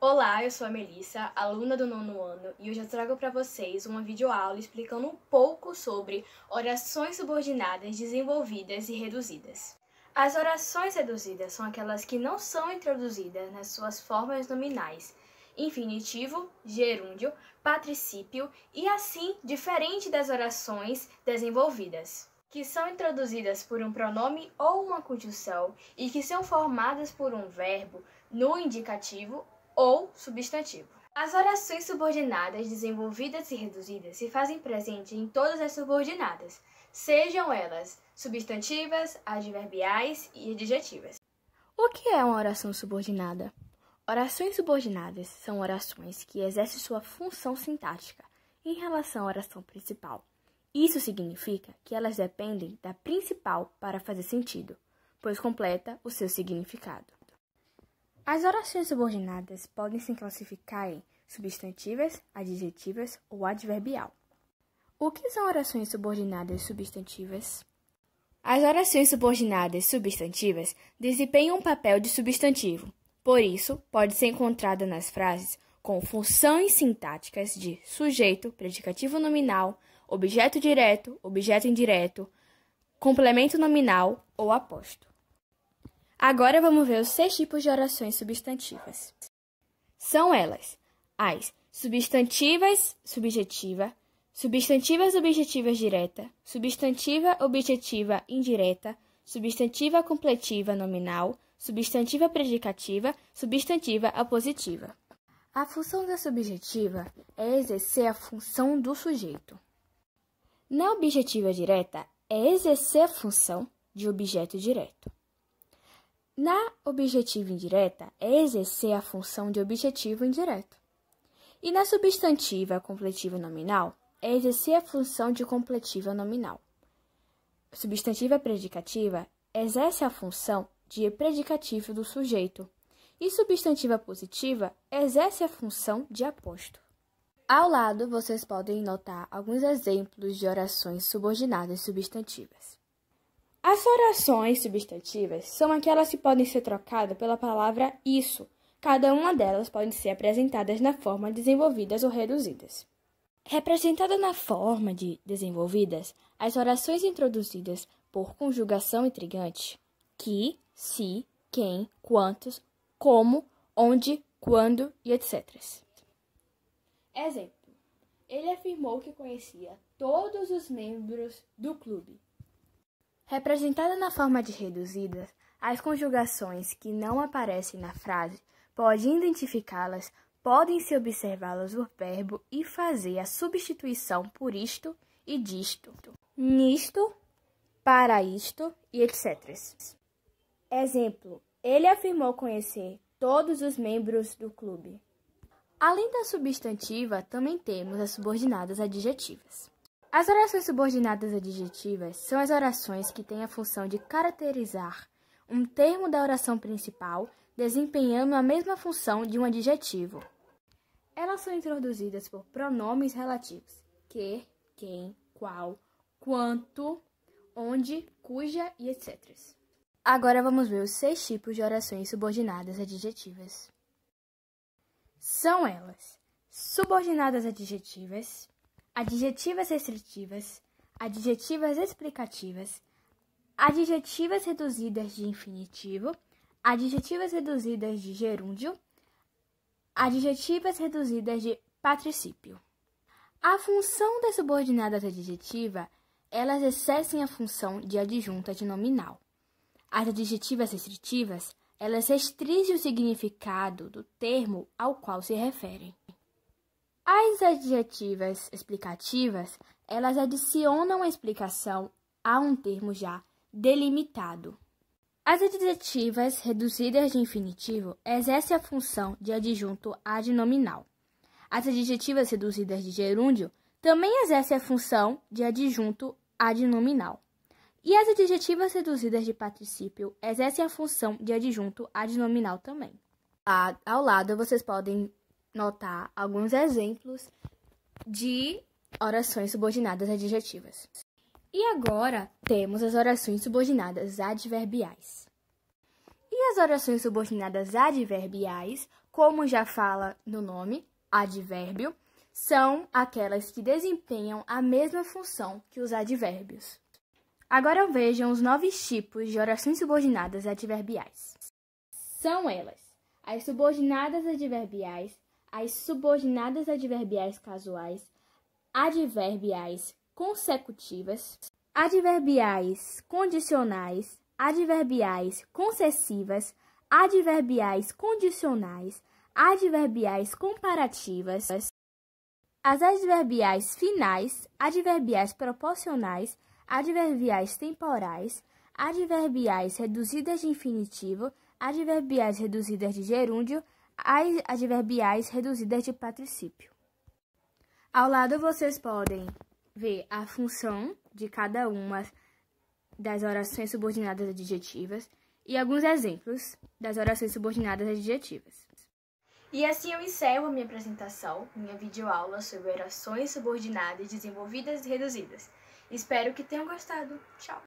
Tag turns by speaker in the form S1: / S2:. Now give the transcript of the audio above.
S1: Olá, eu sou a Melissa, aluna do 9º ano, e hoje eu trago para vocês uma videoaula explicando um pouco sobre orações subordinadas desenvolvidas e reduzidas. As orações reduzidas são aquelas que não são introduzidas nas suas formas nominais, infinitivo, gerúndio, particípio e assim diferente das orações desenvolvidas, que são introduzidas por um pronome ou uma conjunção e que são formadas por um verbo no indicativo ou substantivo. As orações subordinadas desenvolvidas e reduzidas se fazem presente em todas as subordinadas, sejam elas substantivas, adverbiais e adjetivas.
S2: O que é uma oração subordinada? Orações subordinadas são orações que exercem sua função sintática em relação à oração principal. Isso significa que elas dependem da principal para fazer sentido, pois completa o seu significado. As orações subordinadas podem se classificar em substantivas, adjetivas ou adverbial. O que são orações subordinadas substantivas? As orações subordinadas substantivas desempenham um papel de substantivo, por isso, pode ser encontrada nas frases com funções sintáticas de sujeito, predicativo nominal, objeto direto, objeto indireto, complemento nominal ou aposto. Agora vamos ver os 6 tipos de orações substantivas. São elas: as substantivas subjetiva, substantivas objetivas direta, substantiva objetiva indireta, substantiva completiva nominal, substantiva predicativa, substantiva apositiva. A função da subjetiva é exercer a função do sujeito. Na objetiva direta é exercer a função de objeto direto. Na objetiva indireta, é exercer a função de objetivo indireto. E na substantiva completiva nominal, é exercer a função de completiva nominal. Substantiva predicativa exerce a função de predicativo do sujeito. E substantiva positiva exerce a função de aposto. Ao lado, vocês podem notar alguns exemplos de orações subordinadas substantivas. As orações substantivas são aquelas que podem ser trocadas pela palavra isso. Cada uma delas pode ser apresentada na forma desenvolvidas ou reduzidas. Representada na forma de desenvolvidas, as orações introduzidas por conjugação intrigante, que, se, quem, quantos, como, onde, quando e etc. Exemplo: ele afirmou que conhecia todos os membros do clube. Representada na forma de reduzidas, as conjugações que não aparecem na frase podem identificá-las, podem-se observá-las no verbo e fazer a substituição por isto e disto, nisto, para isto e etc. Exemplo: ele afirmou conhecer todos os membros do clube. Além da substantiva, também temos as subordinadas adjetivas. As orações subordinadas adjetivas são as orações que têm a função de caracterizar um termo da oração principal, desempenhando a mesma função de um adjetivo. Elas são introduzidas por pronomes relativos: que, quem, qual, quanto, onde, cuja e etc. Agora vamos ver os 6 tipos de orações subordinadas adjetivas. São elas: subordinadas adjetivas, adjetivas restritivas, adjetivas explicativas, adjetivas reduzidas de infinitivo, adjetivas reduzidas de gerúndio, adjetivas reduzidas de particípio. A função das subordinadas adjetivas, elas exercem a função de adjunta de nominal. As adjetivas restritivas, elas restringem o significado do termo ao qual se referem. As adjetivas explicativas, elas adicionam a explicação a um termo já delimitado. As adjetivas reduzidas de infinitivo exercem a função de adjunto adnominal. As adjetivas reduzidas de gerúndio também exercem a função de adjunto adnominal. E as adjetivas reduzidas de particípio exercem a função de adjunto adnominal também. Ao lado, vocês podem notar alguns exemplos de orações subordinadas adjetivas. E agora temos as orações subordinadas adverbiais. E as orações subordinadas adverbiais como já fala no nome, advérbio, são aquelas que desempenham a mesma função que os advérbios. Agora vejam os 9 tipos de orações subordinadas adverbiais. São elas: as subordinadas adverbiais, as subordinadas adverbiais casuais, adverbiais consecutivas, adverbiais condicionais, adverbiais concessivas, adverbiais condicionais, adverbiais comparativas, as adverbiais finais, adverbiais proporcionais, adverbiais temporais, adverbiais reduzidas de infinitivo, adverbiais reduzidas de gerúndio, adverbiais reduzidas de particípio. Ao lado vocês podem ver a função de cada uma das orações subordinadas adjetivas e alguns exemplos das orações subordinadas adjetivas.
S1: E assim eu encerro a minha apresentação, minha videoaula sobre orações subordinadas desenvolvidas e reduzidas. Espero que tenham gostado. Tchau!